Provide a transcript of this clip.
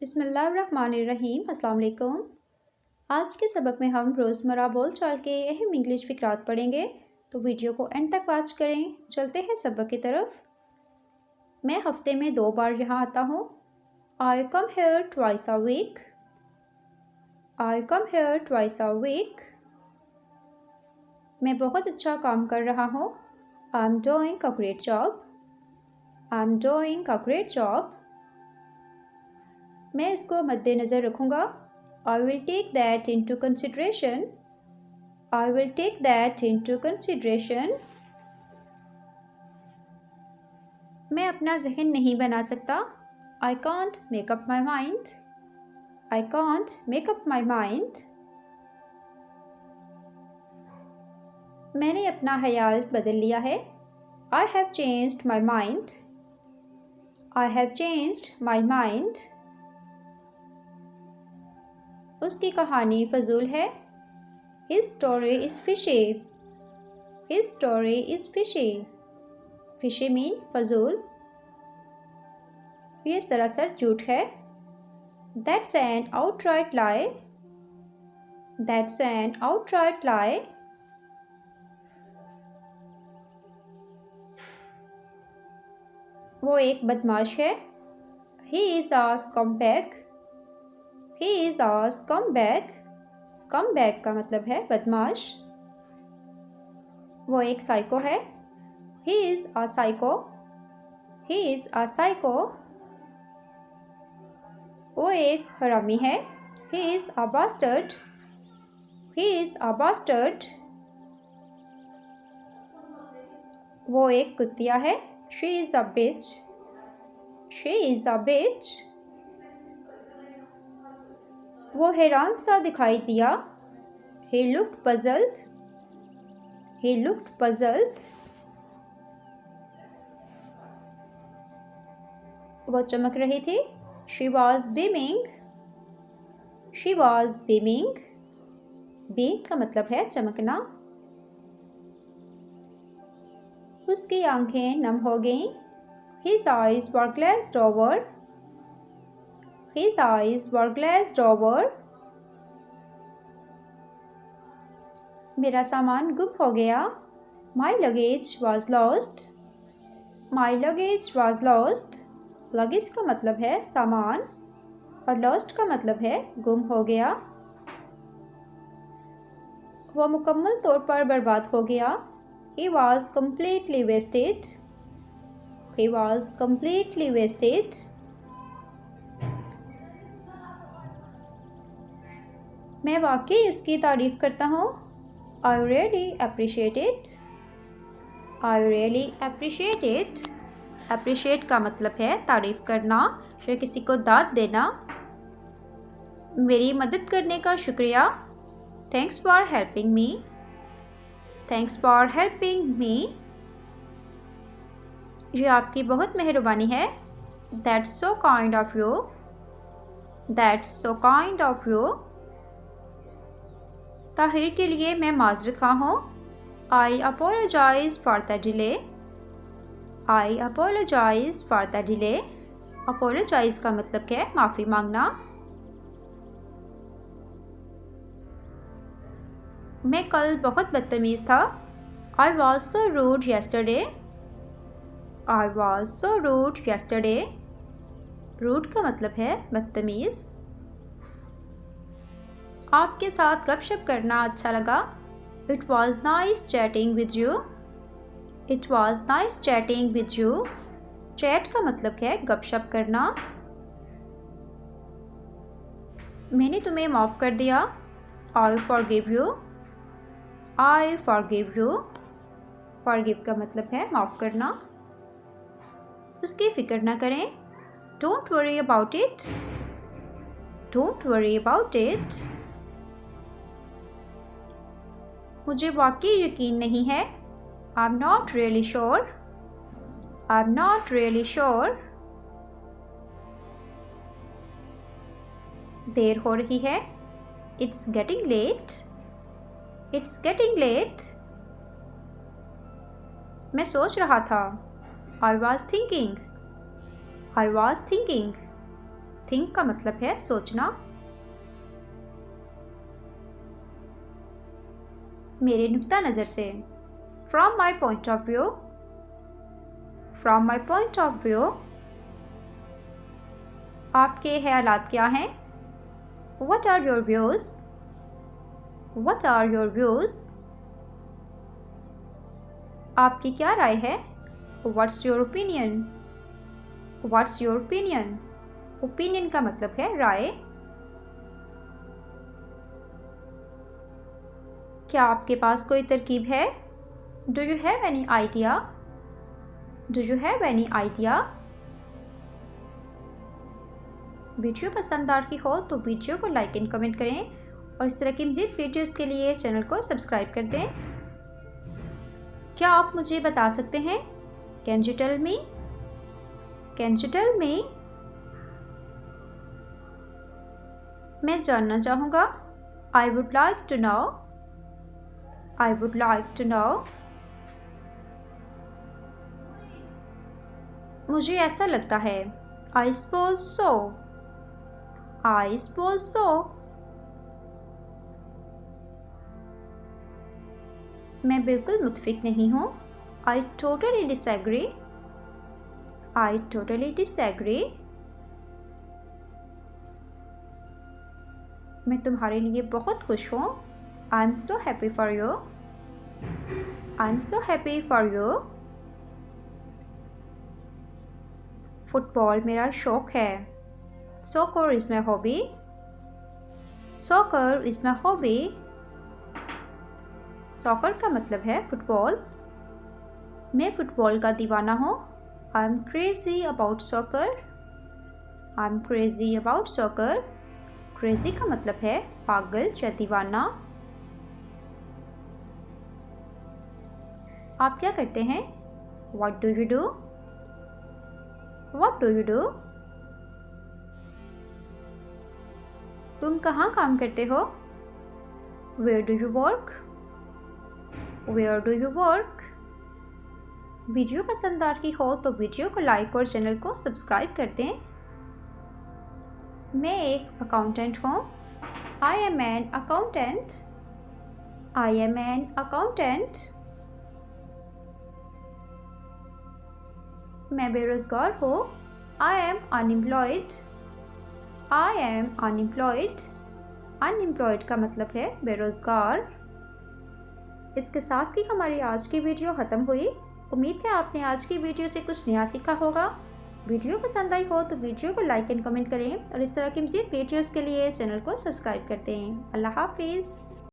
बिस्मिल्लाहिर्रहमानिर्रहीम। अस्सलाम वालेकुम। आज के सबक में हम रोज़मर्रा बोलचाल के अहम इंग्लिश फ़िक्रात पढ़ेंगे, तो वीडियो को एंड तक वॉच करें। चलते हैं सबक की तरफ। मैं हफ्ते में 2 बार यहाँ आता हूँ। I come here twice a week. I come here twice a week. मैं बहुत अच्छा काम कर रहा हूँ। I am doing a great job. I am doing a great job. मैं इसको मद्देनज़र रखूँगा। I will take that into consideration. I will take that into consideration. मैं अपना जहन नहीं बना सकता। I can't make up my mind. I can't make up my mind. मैंने अपना ख्याल बदल लिया है। I have changed my mind. I have changed my mind. उसकी कहानी फजूल है। His story is fishy. His story is fishy. Fishy mean फजूल। ये सरासर झूठ है। That's an outright lie. That's an outright lie. वो एक बदमाश है। He is a scumbag. He is a scumbag. Scumbag का मतलब है बदमाश। वो एक साइको है। He is a psycho. He is a psycho. वो एक हरामी है। He is a bastard. He is a bastard. वो एक कुत्तिया है। She is a bitch. She is a bitch. वो हैरान सा दिखाई दिया। He looked puzzled. He looked puzzled. वो चमक रही थी। She was beaming. She was beaming. Beam का मतलब है चमकना। उसकी आंखें नम हो गईं। His eyes were glazed over. His eyes were glazed over. मेरा सामान गुम हो गया। My luggage was lost. My luggage was lost. Luggage का मतलब है सामान और lost का मतलब है गुम हो गया। वो मुकम्मल तौर पर बर्बाद हो गया। He was completely wasted. He was completely wasted. मैं वाकई उसकी तारीफ़ करता हूँ। I really appreciate it. I really appreciate it. Appreciate का मतलब है तारीफ़ करना या किसी को दाद देना। मेरी मदद करने का शुक्रिया। Thanks for helping me. Thanks for helping me. ये आपकी बहुत मेहरबानी है। That's so kind of you. That's so kind of you. Tahir के लिए मैं माजरत खा हूँ। I apologize for the delay. I apologize for the delay. Apologize का मतलब क्या है? माफ़ी मांगना। मैं कल बहुत बदतमीज़ था। I was so rude yesterday. I was so rude yesterday. Rude का मतलब है बदतमीज़। आपके साथ गपशप करना अच्छा लगा। It was nice chatting with you. It was nice chatting with you. Chat का मतलब है गपशप करना। मैंने तुम्हें माफ़ कर दिया। I forgive you. I forgive you. Forgive का मतलब है माफ़ करना। उसकी फ़िक्र ना करें। Don't worry about it. Don't worry about it. मुझे वाकई यकीन नहीं है। I'm not really sure. I'm not really sure. देर हो रही है। It's getting late. It's getting late. मैं सोच रहा था। I was thinking. I was thinking. Think का मतलब है सोचना। मेरे नुक्ता नज़र से, from my point of view. From my point of view. आपके ख्यालात क्या हैं? What are your views? What are your views? आपकी क्या राय है? What's your opinion? What's your opinion? Opinion का मतलब है राय। क्या आपके पास कोई तरकीब है? Do you have any idea? Do you have any idea? Video पसंद आ रही हो तो वीडियो को लाइक एंड कमेंट करें और इस तरह की मज़ीद वीडियोस के लिए चैनल को सब्सक्राइब कर दें। क्या आप मुझे बता सकते हैं? Can you tell me? Can you tell me? मैं जानना चाहूँगा। I would like to know. I would like to know. मुझे ऐसा लगता है। I suppose so. I suppose so. मैं बिल्कुल मुत्फिक नहीं हूँ। I totally disagree. I totally disagree. मैं तुम्हारे लिए बहुत खुश हूँ। I'm so happy for you. I'm so happy for you. Football मेरा शौक है। Soccer is my hobby. Soccer is my hobby. Soccer का मतलब है फुटबॉल। मैं फुटबॉल का दीवाना हूँ। I'm crazy about soccer. I'm crazy about soccer. Crazy का मतलब है पागल या दीवाना। आप क्या करते हैं? What do you do? What do you do? तुम कहाँ काम करते हो? Where do you work? Where do you work? Video पसंद आ रही हो तो वीडियो को लाइक और चैनल को सब्सक्राइब कर दें। मैं एक अकाउंटेंट हूँ। I am an accountant. I am an accountant. मैं बेरोज़गार हूँ। I am unemployed. I am unemployed. Unemployed का मतलब है बेरोज़गार। इसके साथ ही हमारी आज की वीडियो ख़त्म हुई। उम्मीद है आपने आज की वीडियो से कुछ नया सीखा होगा। वीडियो पसंद आई हो तो वीडियो को लाइक एंड कमेंट करें और इस तरह की मज़ीद वीडियोज़ के लिए चैनल को सब्सक्राइब कर दें। अल्लाह हाफिज़।